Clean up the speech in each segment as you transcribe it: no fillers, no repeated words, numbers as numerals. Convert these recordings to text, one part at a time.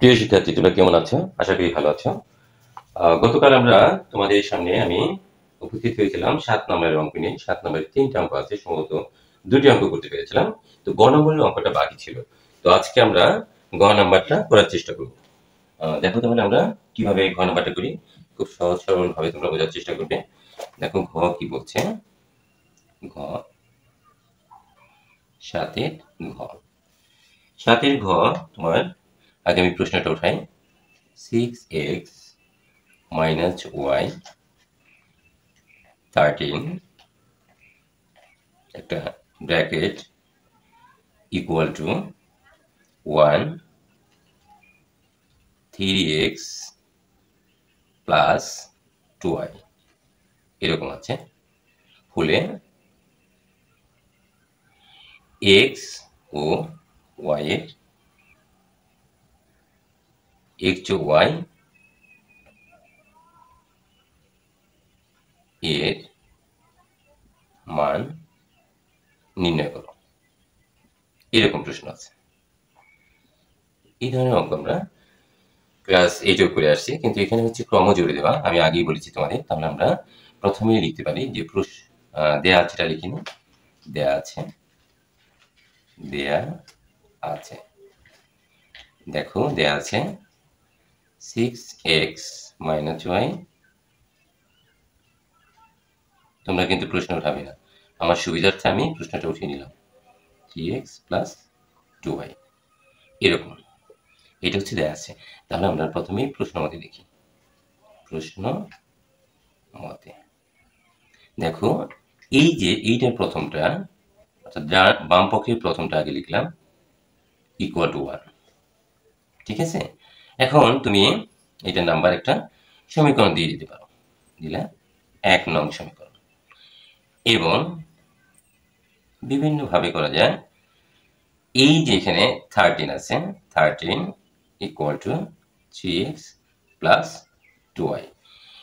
প্রিয় শিক্ষার্থী, তোমরা কেমন আছো? আশা করি ভালো আছো। গতকাল আমরা তোমাদের সামনে আমি উপস্থিত হয়েছিলাম 7 নম্বরের অঙ্ক নিয়ে। 7 নম্বরের 3টা অঙ্ক আছে, সম্ভবত 2টি অঙ্ক করতে পেরেছিলাম। তো গ নম্বরের অঙ্কটা বাকি ছিল। তো আজকে আমরা গ নাম্বারটা করার চেষ্টা করব। দেখো তাহলে আমরা কিভাবে ঘ নাম্বারটা করি। খুব সহজ সরল ভাবে তোমরা বোঝার চেষ্টা করবে। দেখো ঘ কি বলছে। ঘ 7-এর ঘ। 7-এর ঘ তোমার আগে আমি প্রশ্নটা উঠাই। 6x minus y 13 একটা bracket equal to 1 3x plus 2y এরকম আছে হলে x ও y এর x ও y এর মান নির্ণয় করো। এরকম প্রশ্ন আছে। এই ধরনের অঙ্ক আমরা ক্লাস 8 করে আসছি, কিন্তু এখানে হচ্ছে ক্রম জুড়ে দেওয়া। আমি আগেই বলেছি তোমাদের। তাহলে আমরা প্রথমেই লিখতে পারি যে দেয়া আছে, এটা লিখিনি। দেয়া আছে, দেয়া আছে। দেখো দেয়া আছে 6x minus y। তোমরা কিন্তু প্রশ্ন উঠাবে না, আমার সুবিধার্থে আমি প্রশ্নটা উঠিয়ে নিলাম। 3x plus 2y এরকম, এটা হচ্ছে দেয়া আছে। তাহলে আমরা প্রথমেই প্রশ্ন মতে দেখি। প্রশ্ন মতে দেখো, এই যে এইটার প্রথমটা, অর্থাৎ যার বাম পক্ষের প্রথমটা আগে লিখলাম ইকুয়াল টু 1। ঠিক আছে, এখন তুমি এটার নাম্বার একটা সমীকরণ দিয়ে দিতে পারো। দিলে 1 নং সমীকরণ। এবং বিভিন্নভাবে করা যায়। এই যে এখানে 13 আছে, 13 equal to 3x plus 2y,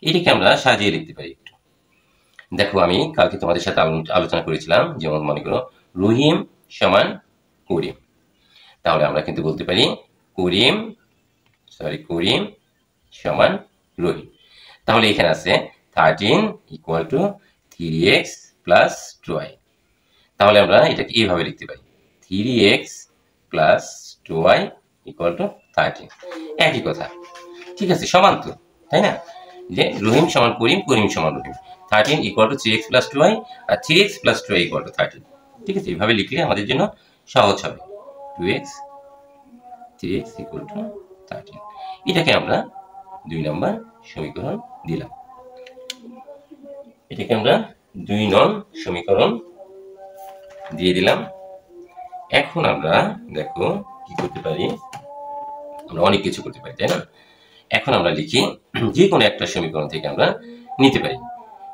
এটাকে আমরা সাজিয়ে লিখতে পারি একটু। দেখো আমি কালকে তোমাদের সাথে আলোচনা করেছিলাম, যেমন মনে করো রহিম সমান করিম। তাহলে আমরা কিন্তু বলতে পারি করিম সমান রহিম। তাহলে এখানে আছে 13 equal to 3x plus 2y। তাহলে আমরা এটাকে এইভাবে লিখতে পারি 3x plus 2y equal to 13। একই কথা, ঠিক আছে, সমান তো, তাই না? যে রহিম সমান করিম, করিম সমান Rahim. 13 equal to 3x plus 2y, আর 3x plus 2y equal to 13। ঠিক আছে, এইভাবে লিখলে আমাদের জন্য সহজ হবে। 2x 3x equal to 13। এটাকে আমরা 2 নম্বর সমীকরণ দিলাম। এটাকে আমরা 2 নং সমীকরণ দিয়ে দিলাম। এখন আমরা দেখো কি করতে পারি, আমরা অনেক কিছু করতে পারি, তাই না? এখন আমরা লিখি যে কোনো একটা সমীকরণ থেকে আমরা নিতে পারি।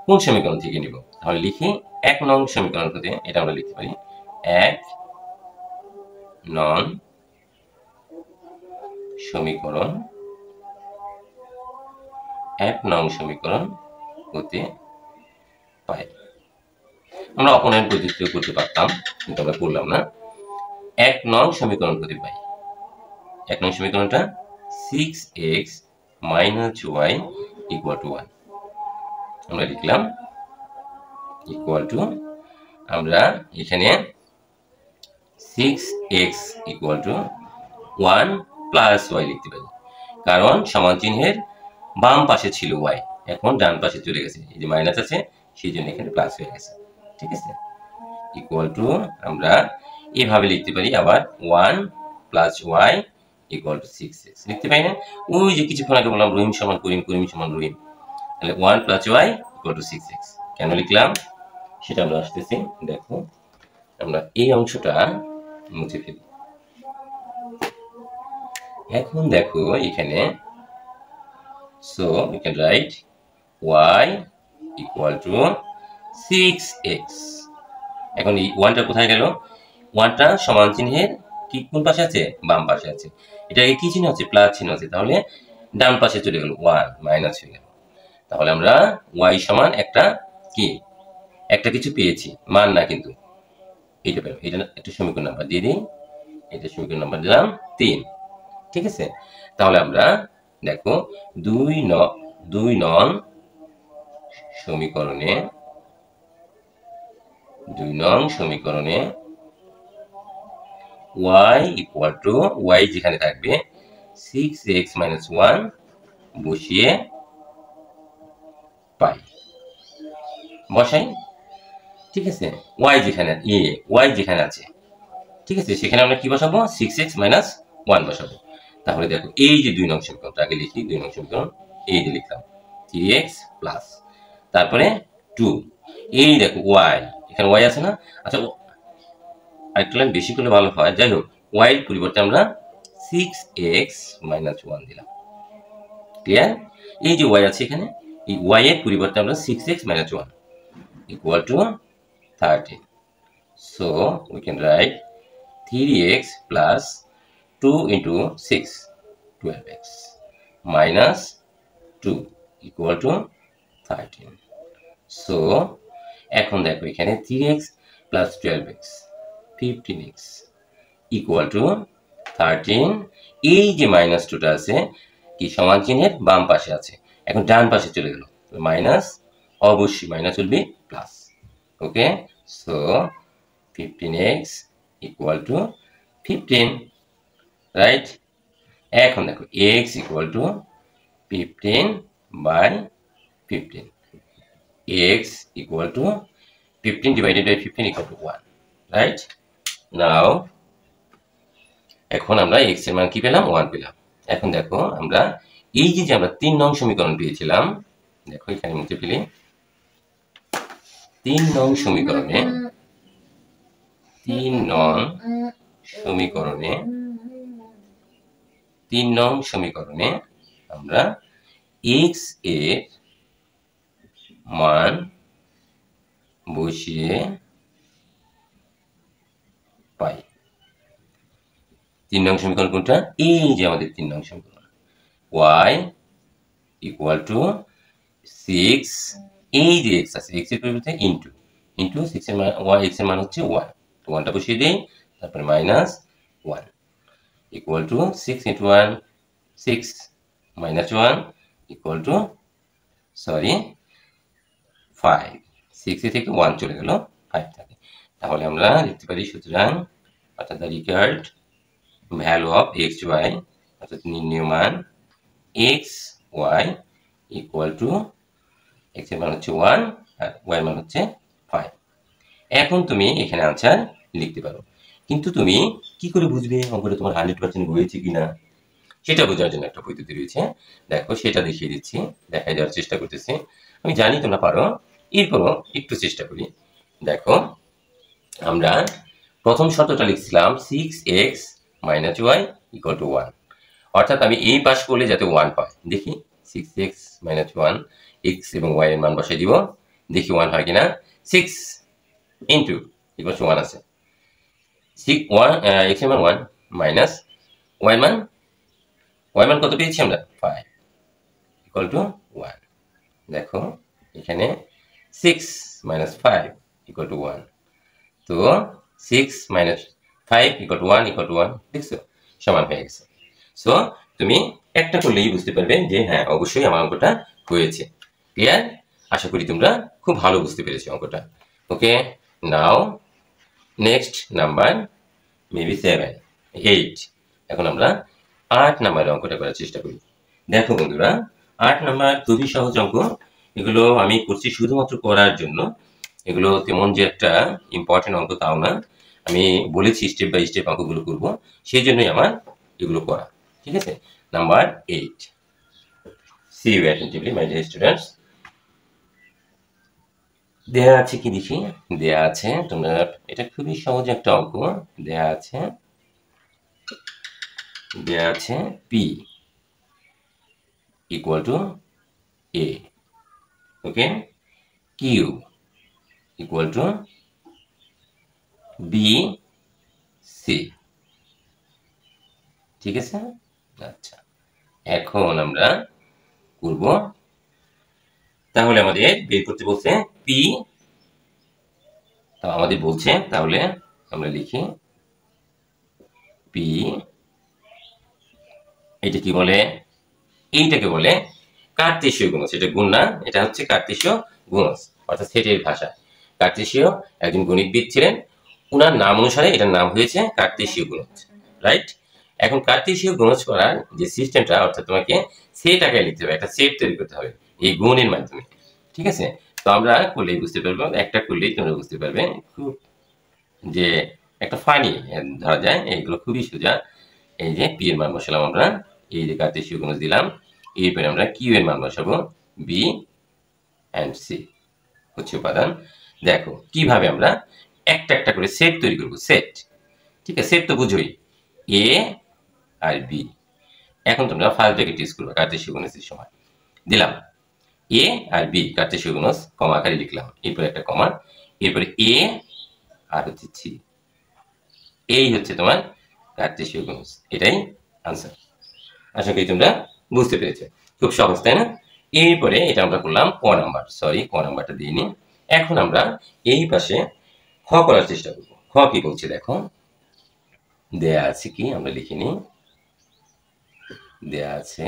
কোন সমীকরণ থেকে নিব? তাহলে লিখি 1 নং সমীকরণ থেকে এটা আমরা লিখতে পারি 1 নং সমীকরণ। 1 নং সমীকরণ হতে পাই। আমরা অপনয়ন পদ্ধতিতে করতে পারতাম, কিন্তু আমরা করলাম না। 1 নং সমীকরণ হতে পাই। 1 নং সমীকরণটা 6x minus y equal to 1 আমরা লিখলাম। ইকুয়াল টু আমরা এখানে 6x equal to 1 plus y লিখতে পারি, কারণ সমান চিহ্নের বাম পাশে ছিল y, এখন ডান পাশে চলে গেছে, এই যে মাইনাস আছে সেই জন্য এখানে প্লাস হয়ে গেছে। ঠিক আছে, ইকুয়াল টু আমরা এভাবে লিখতে পারি আবার 1 plus y equal to 6x লিখতে পারি না? ওই যে কিছুক্ষণ আগে বললাম রহিম সমান করিম, করিম সমান রহিম। তাহলে 1 plus y equal to 6x কেন লিখলাম সেটা আমরা আসতেছি। দেখো আমরা এই অংশটা মুছে ফেলি। এখন দেখো এখানে, so we can write y equal to 6x। এখন এই 1টা কোথায় গেল? 1টা সমান চিহ্নের কি কোন পাশে আছে? বাম পাশে আছে। এটাকে কি চিহ্ন আছে? প্লাস চিহ্ন আছে, তাহলে ডান পাশে চলে গেল, 1 মাইনাস হয়ে গেল। তাহলে আমরা y সমান একটা কি, একটা কিছু পেয়েছি, মান না কিন্তু, এটা পেলাম। এটা একটা সমীকরণ নাম্বার দিয়ে দিই। এটা সমীকরণ নাম্বার দিলাম 3। ঠিক আছে, তাহলে আমরা দেখো 2 নং সমীকরণে 2 নং সমীকরণে y ইকুয়াল টু y যেখানে থাকবে 6x - 1 বসিয়ে পাই, বসাই। ঠিক আছে, y যেখানে আছে, ঠিক আছে, সেখানে আমরা কি বসাবো? 6x - 1 বসাবো। তাহলে দেখো এই যে 2 নং সমীকরণটা আগে লিখি, 2 নং সমীকরণ এই যে লিখলাম 3x প্লাস তারপরে 2, এই দেখো y, এখানে y আছে না? আচ্ছা, আরেকটু লাইন বেশি করলে ভালো হয়, যাই হোক y এর পরিবর্তে আমরা 6x - 1 দিলাম। ক্লিয়ার? এই যে y আছে এখানে, এই y এর পরিবর্তে আমরা 6x - 1 equal to 13. So we can write 3x plus 2 into 6, 12x minus 2 equal to 13. So এখন দেখো এখানে 3x plus 12x 15x equal to 13. এই যে মাইনাস 2টা আছে কি সমান চিহ্নের বাম পাশে আছে, এখন ডান পাশে চলে গেল, মাইনাস অবশ্যই minus will be plus. Okay, so 15x equal to 15, right? এখন দেখো x equal to 15 by 15, x equal to 15 divided by 15 equal to 1, right? নাও এখন আমরা x এর মান কি পেলাম? 1 পেলাম। এখন দেখো আমরা এই যে আমরা 3 নং সমীকরণ পেয়েছিলাম, দেখো এখানে মুছে ফেলি, 3 নং সমীকরণে 3 নং সমীকরণে আমরা x এর মান বসিয়ে পাই। 3 নং সমীকরণ কোনটা? এই যে আমাদের 3 নং সমীকরণ, y equal to 6, এই যে x আছে, x এর পরিবর্তে ইনটু 6 এর মান, x এর মান হচ্ছে 1, তো 1টা বসিয়ে দেই, তারপরে minus 1 equal to 6 into 1 6 minus 1 equal to 5, 6 থেকে 1 চলে গেল 5 থাকে। তাহলে আমরা লিখতে পারি সুতরাং অর্থাৎ the required value of x y, অর্থাৎ নির্ণীয় মান x y equal to, x এর মান হচ্ছে 1 আর ওয়াই এর মান হচ্ছে 5। এখন তুমি এখানে আনসার লিখতে পারো, কিন্তু তুমি কি করে বুঝবে অঙ্কটা তোমার 100% হয়েছে কিনা? সেটা বোঝার জন্য একটা পদ্ধতি রয়েছে, দেখো সেটা দেখিয়ে দিচ্ছি, দেখাই দেওয়ার চেষ্টা করতেছি। আমি জানি তোমরা পারো, এরপরও একটু চেষ্টা করি। দেখো আমরা প্রথম শর্তটা লিখছিলাম 6x - y equal to 1, অর্থাৎ আমি এই পাশ করলে যাতে 1 পাই, দেখি 6x - 1 x এবং y এর মান বসাই দিব, দেখি 1 হয় কিনা। 6 ইনটু equal to 1 আছে, 1 x এর মান 1 মাইনাস y এর মান কত পেয়েছি আমরা? 5 equal to 1। দেখো এখানে 6 minus 5 equal to 1, তো 6 minus 5 equal to 1 equal to 1, দেখছো সমান হয়ে গেছে। সো তুমি একটা করলেই বুঝতে পারবে যে হ্যাঁ অবশ্যই আমার অঙ্কটা হয়েছে। ক্লিয়ার? আশা করি তোমরা খুব ভালো বুঝতে পেরেছো অঙ্কটা। ওকে, নাও নেক্সট নাম্বার মেবি 7, 8। এখন আমরা 8 নাম্বারের অঙ্কটা করার চেষ্টা করি। দেখো বন্ধুরা, 8 নাম্বার খুবই সহজ অঙ্ক, এগুলো আমি করছি শুধুমাত্র করার জন্য, এগুলো তেমন যে একটা ইম্পর্টেন্ট অঙ্ক তাও না, আমি বলেছি স্টেপ বাই স্টেপ অঙ্কগুলো করবো, সেই জন্যই আমার এগুলো করা। ঠিক আছে, number 8, see you attentively my dear students. দেয়া আছে কি দেখি, দেয়া আছে, তোমরা এটা খুবই সহজ একটা অঙ্ক, দেয়া আছে P equal to a, okay, q equal to b c, ঠিক আছে। আচ্ছা, এখন আমরা করব, তাহলে আমাদের বের করতে বলছে পি, আমাদের বলছে, তাহলে আমরা লিখি পি এটা কি বলে, এইটাকে বলে কার্তেশীয় গুণজ। এটা গুণ না, এটা হচ্ছে কার্তেশীয় গুণজ, অর্থাৎ সেটের ভাষা। কার্তেশীয় একজন গণিতবিদ ছিলেন, উনার নাম অনুসারে এটার নাম হয়েছে কার্তেশীয় গুণজ, রাইট। এখন কার্তেশীয় গুণজ করার যে সিস্টেমটা, অর্থাৎ তোমাকে সেট আকারে লিখতে হবে, একটা সেট তৈরি করতে হবে এই গুণের মাধ্যমে, ঠিক আছে। তো আমরা করলেই বুঝতে পারবো, একটা করলেই তোমরা বুঝতে পারবে খুব, যে একটা ফানি ধরা যায়, এইগুলো খুবই সোজা। এই যে পি এর মান বসালাম আমরা, এই যে কার্তেশীয় গুণজ দিলাম, এরপরে আমরা কিউ এর মান বসাবো, বি অ্যান্ড সি হচ্ছে উপাদান। দেখো কিভাবে আমরা একটা একটা করে সেট তৈরি করবো, সেট, ঠিক আছে। সেট তো বুঝোই, এ আর বি। এখন তোমরা ফার্স্ট ব্র্যাকেট ইউজ করবে কার্তেশীয় গুণজের সময়। দিলাম এ আর বি কার্তেশীয় গুণজ, কমা আকারে লিখলাম, এরপরে একটা কমা, এরপরে এ আর হচ্ছে সি, এই হচ্ছে তোমার কার্তেশীয় গুণজ। এটাই আনসার। আশা করি তোমরা বুঝতে পেরেছো, খুব সহজ তাই না। এরপরে এটা আমরা করলাম ক নাম্বার, সরি ক নাম্বারটা দিইনি। এখন আমরা এই পাশে খ করার চেষ্টা করব। খ কি বলছে দেখো, দেয়া আছে কি আমরা লিখিনি, দেয়া আছে,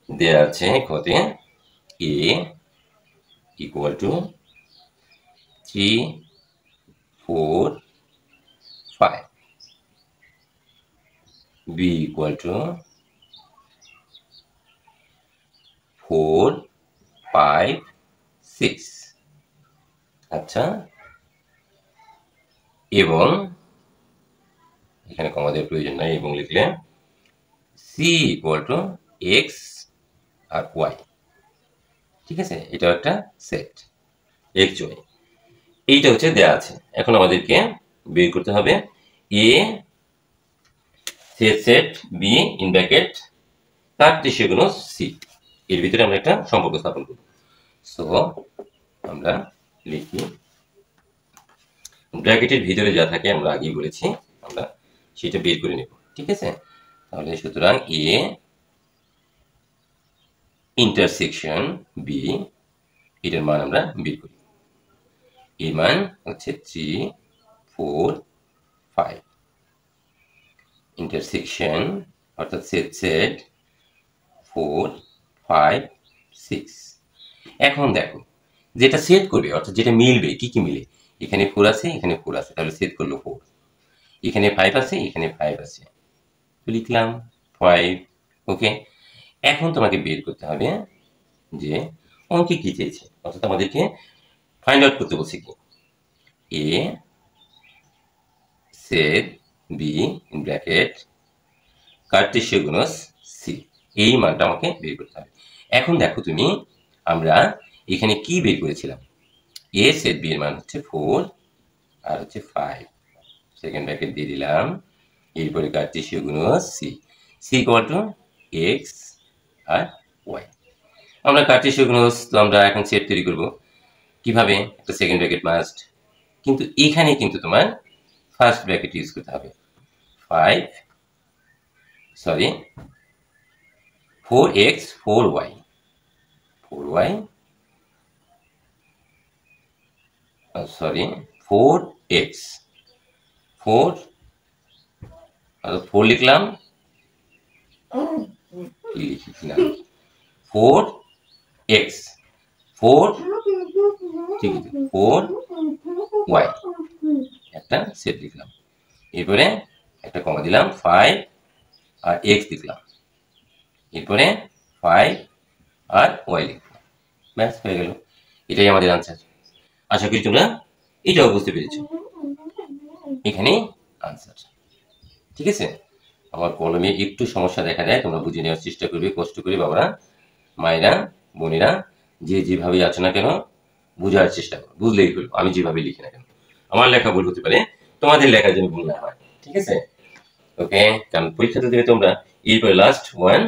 দেয়া আছে খতে A equal to 3, 4, 5, B equal to 4, 5, 6, আচ্ছা। এবং এখানে কমা দেওয়ার প্রয়োজন নাই, এবং লিখলে সি ইকুয়াল টু এক্স আর ওয়াই, ঠিক আছে। এটাও একটা সেট, এক্স ওয়াই, এইটা হচ্ছে দেয়া আছে। এখন আমাদেরকে বের করতে হবে A set set B in bracket কার্তেশীয় গুণজ সি, এর ভিতরে আমরা একটা সম্পর্ক স্থাপন করব। সো আমরা লিখি, ব্র্যাকেটের ভিতরে যা থাকে আমরা আগেই বলেছি, আমরা সেটা বের করে নেব, ঠিক আছে। তাহলে সুতরাং এ ইন্টারসেকশন বি, এটার মান আমরা বের করি। এর মান হচ্ছে 3, 4, 5, ইন্টারসেকশন অর্থাৎ সেট সেট 4, 5, 6। এখন দেখো যেটা সেট করবে, অর্থাৎ যেটা মিলবে, কি কি মিলে, এখানে 4 আছে, এখানে 4 আছে, তাহলে সেট করলো 4, এখানে 5 আছে, এখানে 5 আছে, তো লিখলাম 5, ওকে। এখন তোমাকে বের করতে হবে যে অঙ্কে কি চেয়েছে, অর্থাৎ আমাদেরকে ফাইন্ড আউট করতে বলছে কি, A set B in bracket কার্তেশীয় গুণজ সি, এই মানটা আমাকে বের করতে হবে। এখন দেখো তুমি, আমরা এখানে কি বের করেছিলাম, এ সেট বি এর মান হচ্ছে 4 আর হচ্ছে 5, সেকেন্ড ব্র্যাকেট দিয়ে দিলাম, এরপরে কার্তেশীয় গুণজ C, C equal to x আর ওয়াই। আমরা কার্তেশীয় গুণজ তো আমরা এখন সেট তৈরি করব কিভাবে, একটা সেকেন্ড ব্র্যাকেট মাস্ট, কিন্তু এখানে কিন্তু তোমার ফার্স্ট ব্র্যাকেট ইউজ করতে হবে। 5, sorry 4x 4y, 4y, sorry 4x 4, 4 লিখলাম, কি লিখলাম 4x 4, ঠিক আছে 4y, একটা সেট লিখলাম, এরপরে একটা কমা দিলাম, 5 আর x লিখলাম, এরপরে 5 আর y লিখলাম, ব্যাস হয়ে গেল। এটাই আমাদের আনসার। আশা করি তোমরা এটাও বুঝতে পেরেছো, এখানেই আনসার, ঠিক আছে। আমার কলমে একটু সমস্যা দেখা দেয়, তোমরা বুঝে নেওয়ার চেষ্টা করবে, কষ্ট করে বাবারা, মায়েরা, বোনেরা, যে যেভাবে আছো না কেন বোঝার চেষ্টা করো, বুঝলেই হলো। আমি যেভাবে লিখি না কেন, আমার লেখা ভুল হতে পারে, তোমাদের লেখা যেন ভুল না হয়, ঠিক আছে। ওকে, কারণ পরীক্ষাতে দেবে তোমরা। এরপরে লাস্ট ওয়ান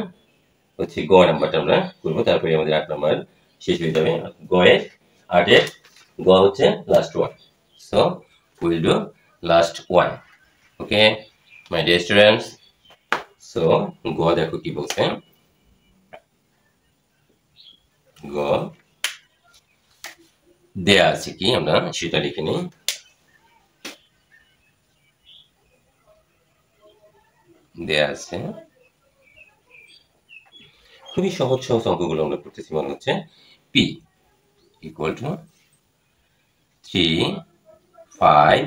হচ্ছে গ নাম্বারটা আমরা করবো, তারপরে আমাদের 8 নাম্বার শেষ হয়ে যাবে। গয়ের 8-এর গ হচ্ছে last one, so will do last one. Okay my dear students, so গ দেখো কি বলছে, গ দেয়া আছে কি আমরা সেটা লিখে নিই। দেয়া আছে। খুবই সহজ সহজ অঙ্কগুলো আমরা করতেছি মনে হচ্ছে। P equal to 3, 5,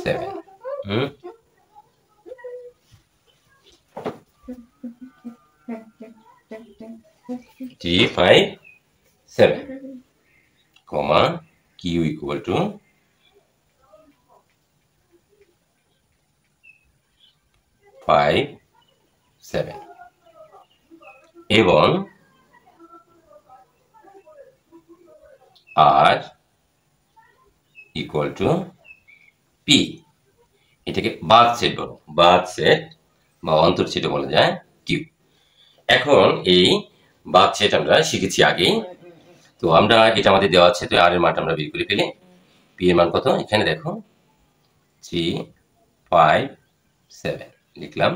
7। 3, 5, 7, comma q equal to 5, 7 এবং r equal to p। এটাকে বাদ সেট বলো, বাদ সেট বা অন্তর সেটও বলা যায় কিউ। এখন এই বাদ সেট আমরা শিখেছি আগেই, তো আমরা এটা আমাদের দেওয়া আছে, তো আর এর মানটা আমরা বের করে ফেলি। পি এর মান কত এখানে দেখো 3, 5, 7 লিখলাম।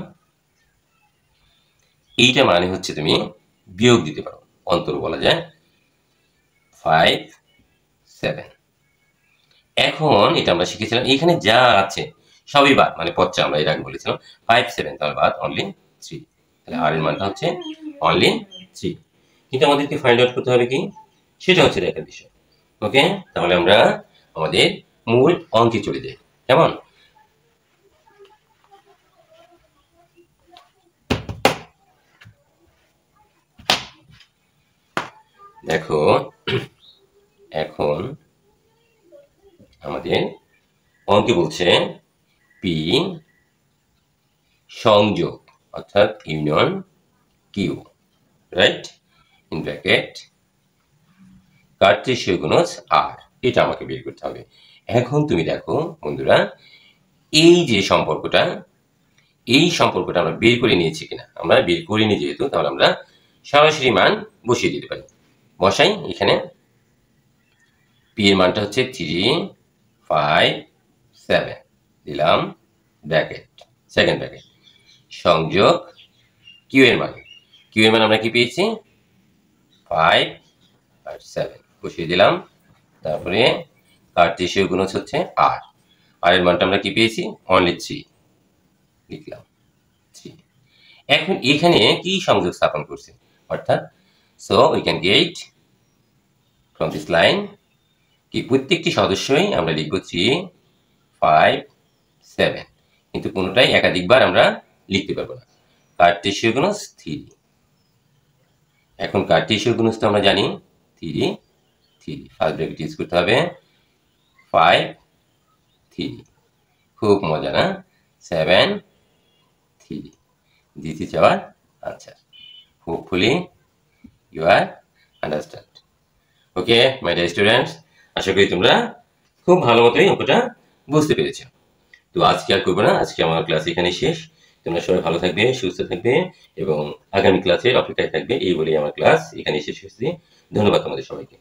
এইটা মানে হচ্ছে তুমি বিয়োগ দিতে পারো, অন্তর বলা যায় 5, 7। এখন এটা আমরা শিখেছিলাম এখানে যা আছে সবই বাদ, মানে পচ্চা আমরা এর আগে বলেছিলাম 5, 7 তাহলে বাদ অনলি 3, তাহলে আর এর মানটা হচ্ছে অনলি 3। কিন্তু আমাদেরকে ফাইন্ড আউট করতে হবে কি, সেটা হচ্ছে দেখার বিষয়। ওকে, তাহলে আমরা আমাদের মূল অঙ্কে চলে যাই। কেমন? দেখো এখন আমাদের অঙ্কে বলছে পি সংযোগ অর্থাৎ union Q, right, in bracket কার্টেসীয় গুণজ আর, এটা আমাকে বের করতে হবে। এখন তুমি দেখো বন্ধুরা, এই যে সম্পর্কটা, এই সম্পর্কটা আমরা বের করে নিয়েছি কিনা। আমরা বের করিনি যেহেতু, তাহলে আমরা সরাসরি মান বসিয়ে দিতে পারি। বসাই এখানে, পি এর মানটা হচ্ছে 3, 5, 7 দিলাম ব্র্যাকেট, সেকেন্ড ব্র্যাকেট, সংযোগ কিউ এর মান, কিউ এর মান আমরা কি পেয়েছি 5 আর 7 বসিয়ে দিলাম। তারপরে কার্টেসীয় গুণজ হচ্ছে আর, আর এর মানটা আমরা কি পেয়েছি অনলি 3 লিখলাম 3। এখন এখানে কি সংযোগ স্থাপন করছে, অর্থাৎ so we can get from this line কি প্রত্যেকটি সদস্যই আমরা লিখব 3, 5, 7, কিন্তু কোনোটাই একাধিকবার আমরা লিখতে পারবো না। কার্টেসীয় গুণজ 3, এখন কার্টেসীয় গুণজ তো আমরা জানি 3, 3 ফার্স্ট ব্র্যাকেট ইউজ করতে হবে 5, 3, খুব মজা না, 7, 3, this is our answer. Hopefully you are understand. Okay my dear students, আশা করি তোমরা খুব ভালো মতোই অঙ্কটা বুঝতে পেরেছো। তো আজকে আর করবো না, আজকে আমার ক্লাস এখানেই শেষ। তোমরা সবাই ভালো থাকবে, সুস্থ থাকবে এবং আগামী ক্লাসের অপেক্ষায় থাকবে, এই বলেই আমার ক্লাস এখানেই শেষ করছি। ধন্যবাদ তোমাদের সবাইকে।